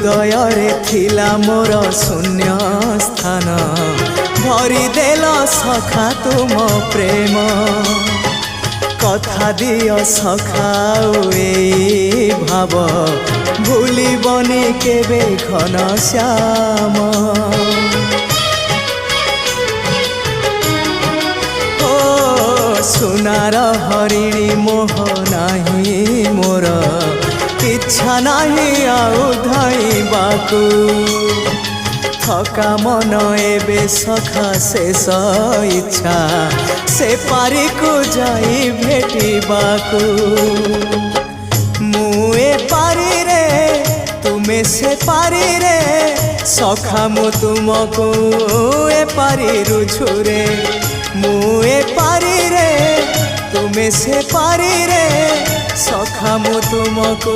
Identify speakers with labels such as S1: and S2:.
S1: हृदय रे थिला मोर शून्य स्थान भरी देल सखा तुम प्रेम कथा दियो सखाओ ए भाव भूलिबनी केबे घन श्याम ओ सुनार हरिणी मोह नाही मोर इच्छा नहीं आउ धाइबाकू थका मन एबे सखा शेष इच्छा से पारी को जाई भेटिबाकू मुए पारी रे तुमे से पारी रे सखा मु तुमको ए पारी रुझुरे मुए पारी रे तुमे से पारी रे सखा मु तुमको।